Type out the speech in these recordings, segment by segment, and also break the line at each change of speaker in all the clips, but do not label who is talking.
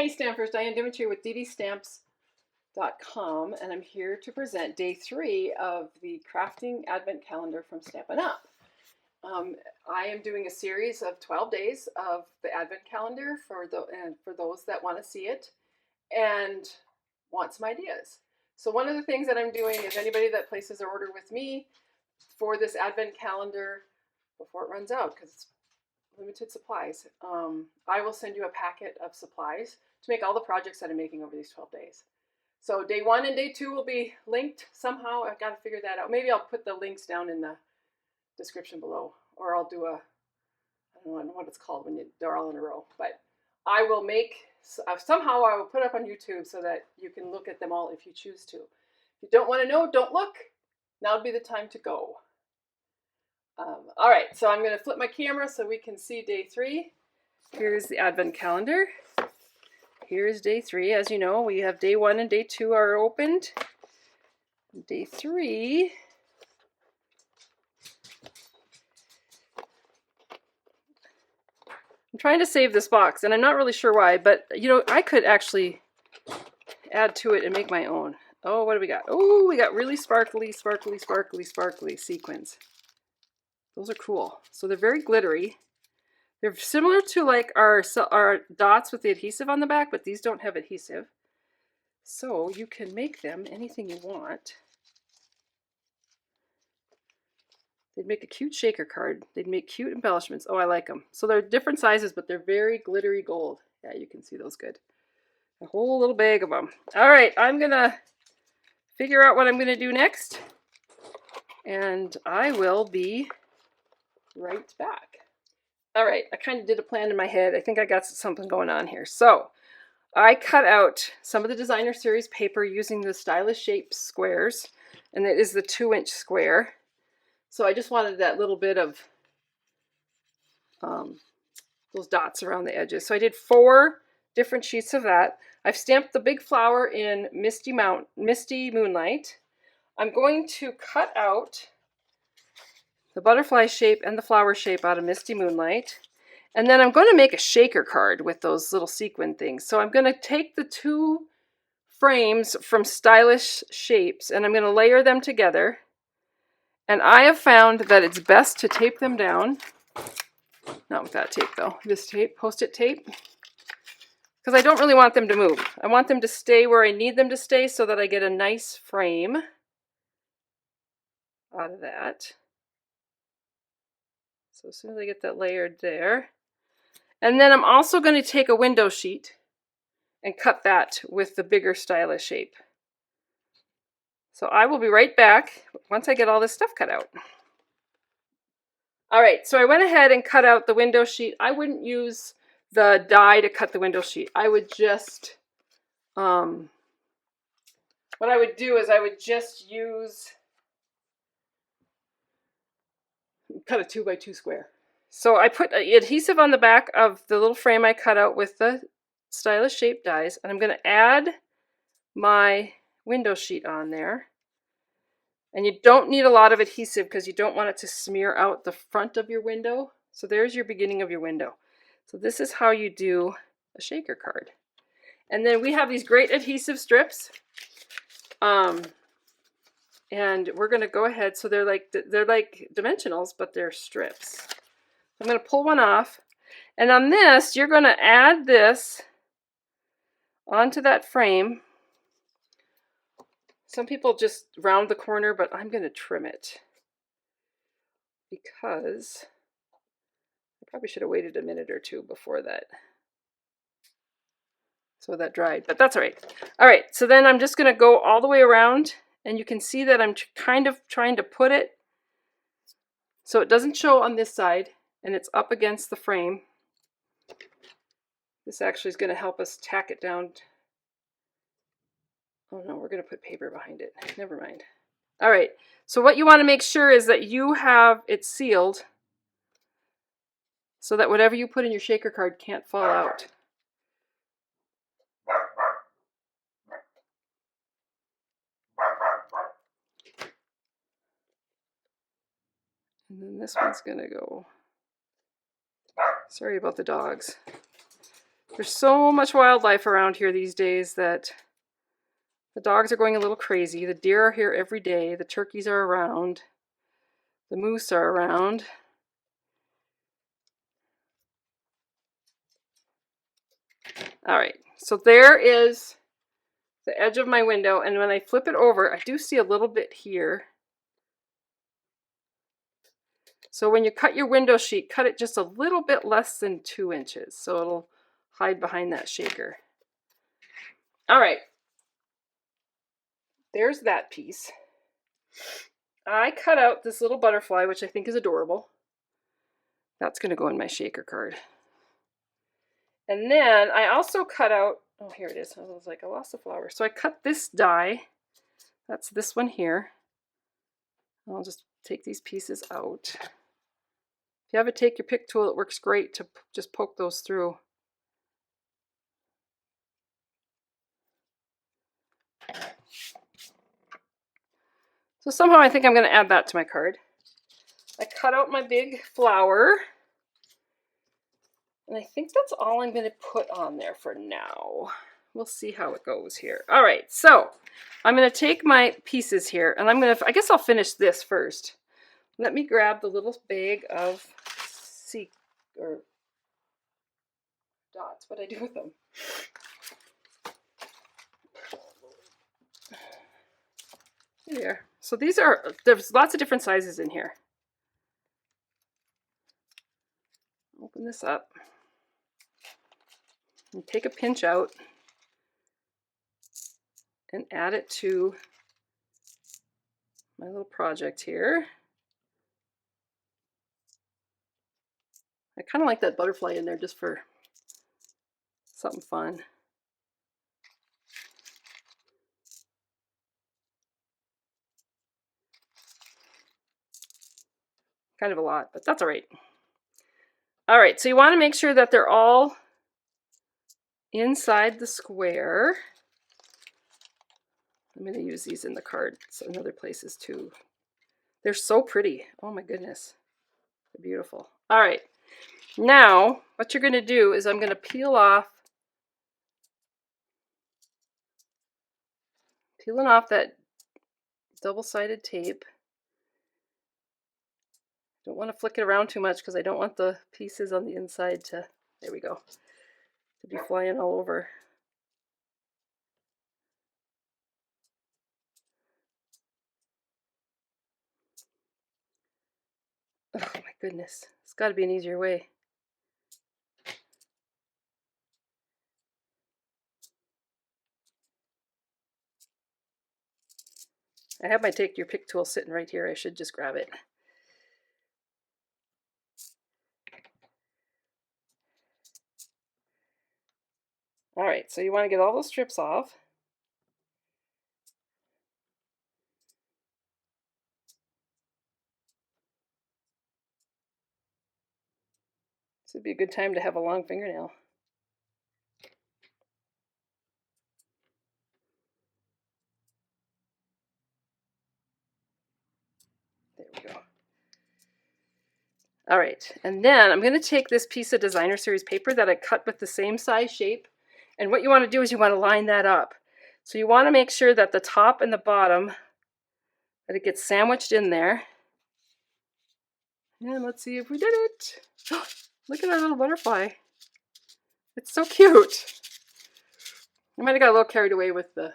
Hey Stampers, Diane Dimitri with ddStamps.com, and I'm here to present day 3 of the crafting advent calendar from Stampin' Up. I am doing a series of 12 days of the advent calendar for those that want to see it and want some ideas. So one of the things that I'm doing is anybody that places their order with me for this advent calendar before it runs out, because it's limited supplies, I will send you a packet of supplies to make all the projects that I'm making over these 12 days. So day 1 and day 2 will be linked somehow. I've got to figure that out. Maybe I'll put the links down in the description below, or I'll do I don't know what it's called when they're all in a row, but I will make, somehow I will put up on YouTube so that you can look at them all if you choose to. If you don't want to know, don't look. Now would be the time to go. All right, so I'm going to flip my camera so we can see day 3. Here's the advent calendar. Here's day 3. As you know, we have day 1 and day 2 are opened. Day 3. I'm trying to save this box, and I'm not really sure why, but you know, I could actually add to it and make my own. Oh, what do we got? Oh, we got really sparkly, sparkly, sparkly, sparkly sequins. Those are cool. So they're very glittery. They're similar to like our dots with the adhesive on the back, but these don't have adhesive. So you can make them anything you want. They'd make a cute shaker card. They'd make cute embellishments. Oh, I like them. So they're different sizes, but they're very glittery gold. Yeah, you can see those good. A whole little bag of them. All right, I'm going to figure out what I'm going to do next, and I will be right back. All right, I kind of did a plan in my head. I think I got something going on here. So I cut out some of the designer series paper using the stylish shape squares, and it is the 2-inch square. So I just wanted that little bit of those dots around the edges. So I did 4 different sheets of that. I've stamped the big flower in Misty Moonlight. I'm going to cut out the butterfly shape and the flower shape out of Misty Moonlight. And then I'm going to make a shaker card with those little sequin things. So I'm going to take the 2 frames from Stylish Shapes and I'm going to layer them together. And I have found that it's best to tape them down. Not with that tape though, this tape, Post-it tape. Because I don't really want them to move. I want them to stay where I need them to stay so that I get a nice frame out of that. So as soon as I get that layered there. And then I'm also going to take a window sheet and cut that with the bigger Stylish Shape. So I will be right back once I get all this stuff cut out. All right, so I went ahead and cut out the window sheet. I wouldn't use the die to cut the window sheet. I would just, what I would do is I would just cut a 2x2 square. So I put adhesive on the back of the little frame I cut out with the Stylish Shape dies, and I'm going to add my window sheet on there. And you don't need a lot of adhesive because you don't want it to smear out the front of your window. So there's your beginning of your window. So this is how you do a shaker card. And then we have these great adhesive strips. And we're going to go ahead, so they're like dimensionals, but they're strips. I'm going to pull one off. And on this, you're going to add this onto that frame. Some people just round the corner, but I'm going to trim it because I probably should have waited a minute or 2 before that. So that dried, but that's all right. All right, so then I'm just going to go all the way around, and you can see that I'm kind of trying to put it so it doesn't show on this side, and it's up against the frame. This actually is going to help us tack it down. Oh no, we're going to put paper behind it. Never mind. All right, so what you want to make sure is that you have it sealed so that whatever you put in your shaker card can't fall out. And then this one's going to go. Sorry about the dogs. There's so much wildlife around here these days that the dogs are going a little crazy. The deer are here every day. The turkeys are around. The moose are around. All right, so there is the edge of my window, and when I flip it over, I do see a little bit here. So when you cut your window sheet, cut it just a little bit less than 2 inches, so it'll hide behind that shaker. All right, there's that piece. I cut out this little butterfly, which I think is adorable. That's going to go in my shaker card. And then I also cut out, oh, here it is. I was like, I lost the flower. So I cut this die. That's this one here. I'll just take these pieces out. If you have a take your pick tool, it works great to just poke those through. So somehow I think I'm going to add that to my card. I cut out my big flower. And I think that's all I'm going to put on there for now. We'll see how it goes here. All right, so I'm going to take my pieces here, and I guess I'll finish this first. Let me grab the little bag of dots. What'd I do with them? Here. So there's lots of different sizes in here. Open this up and take a pinch out and add it to my little project here. I kind of like that butterfly in there just for something fun. Kind of a lot, but that's all right. All right, so you want to make sure that they're all inside the square. I'm going to use these in the cards and other places too. They're so pretty. Oh my goodness. They're beautiful. All right, now what you're going to do is I'm going to peeling off that double-sided tape. Don't want to flick it around too much because I don't want the pieces on the inside to, there we go, to be flying all over. Oh my goodness, it's got to be an easier way. I have my take your pick tool sitting right here. I should just grab it. All right, so you want to get all those strips off. This would be a good time to have a long fingernail. There we go. All right, and then I'm going to take this piece of designer series paper that I cut with the same size shape, and what you want to do is you want to line that up. So you want to make sure that the top and the bottom, that it gets sandwiched in there. And let's see if we did it. Look at our little butterfly. It's so cute. I might have got a little carried away with the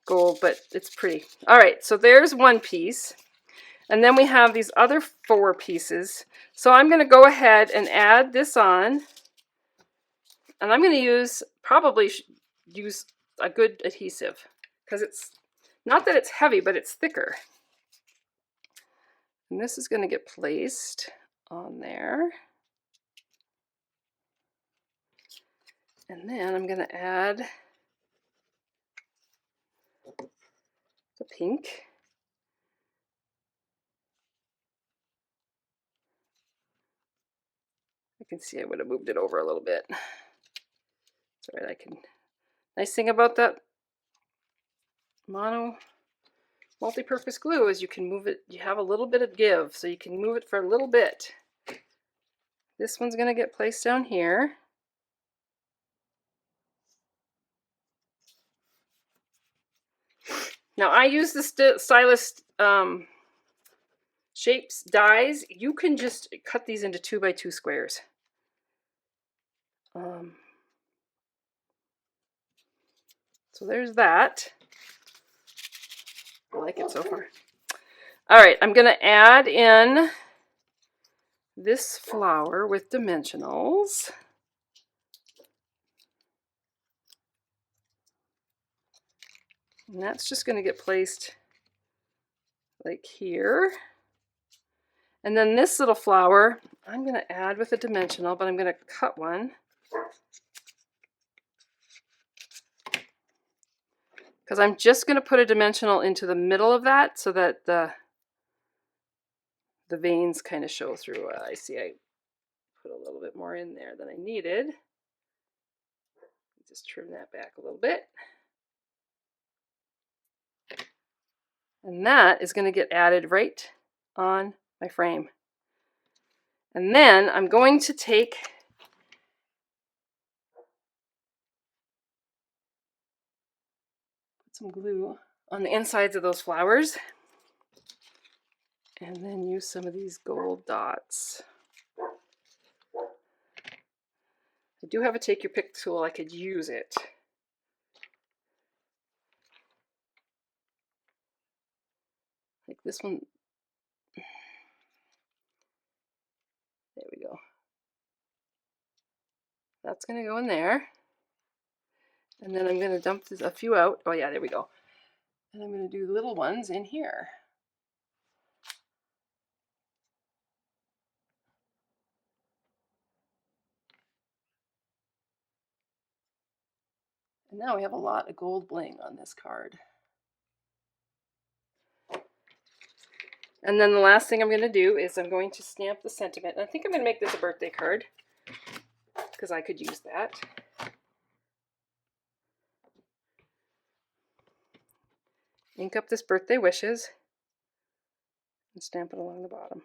gold, but it's pretty. All right, so there's one piece. And then we have these other 4 pieces. So I'm going to go ahead and add this on. And I'm going to probably use a good adhesive, because it's not that it's heavy, but it's thicker. And this is going to get placed on there. And then I'm going to add the pink. You can see I would have moved it over a little bit. That's all right, nice thing about that multi-purpose glue is you can move it, you have a little bit of give, so you can move it for a little bit. This one's going to get placed down here. And then I'm going to add the pink. You can see I would have moved it over a little bit. That's all right, nice thing about that multi-purpose glue is you can move it, you have a little bit of give, so you can move it for a little bit. This one's going to get placed down here. And then I'm going to add Now I use the Stylus shapes dies. You can just cut these into 2x2 squares. So there's that. I like it so far. All right, I'm going to add in this flower with dimensionals. And that's just going to get placed like here. And then this little flower, I'm going to add with a dimensional, but I'm going to cut one. Because I'm just going to put a dimensional into the middle of that so that the veins kind of show through. I see I put a little bit more in there than I needed. Just trim that back a little bit. And that is going to get added right on my frame. And then I'm going to take some glue on the insides of those flowers and then use some of these gold dots. I do have a take your pick tool. I could use it. Like this one. There we go. That's going to go in there. And then I'm going to dump a few out. Oh yeah, there we go. And I'm going to do little ones in here. And now we have a lot of gold bling on this card. And then the last thing I'm going to do is I'm going to stamp the sentiment. And I think I'm going to make this a birthday card because I could use that. Ink up this birthday wishes and stamp it along the bottom.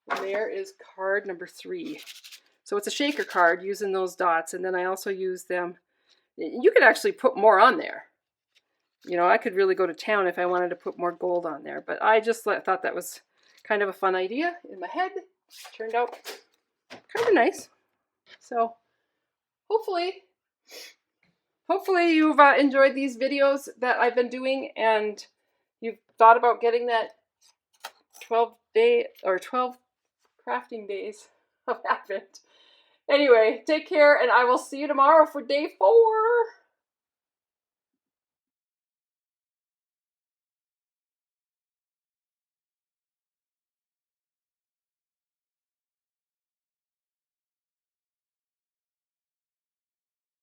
And there is card number 3. So it's a shaker card using those dots, and then I also use them. You could actually put more on there. You know, I could really go to town if I wanted to put more gold on there, but I just thought that was kind of a fun idea in my head. Turned out kind of nice. So hopefully you've enjoyed these videos that I've been doing, and you've thought about getting that 12 crafting days of Advent. Anyway, take care, and I will see you tomorrow for day 4.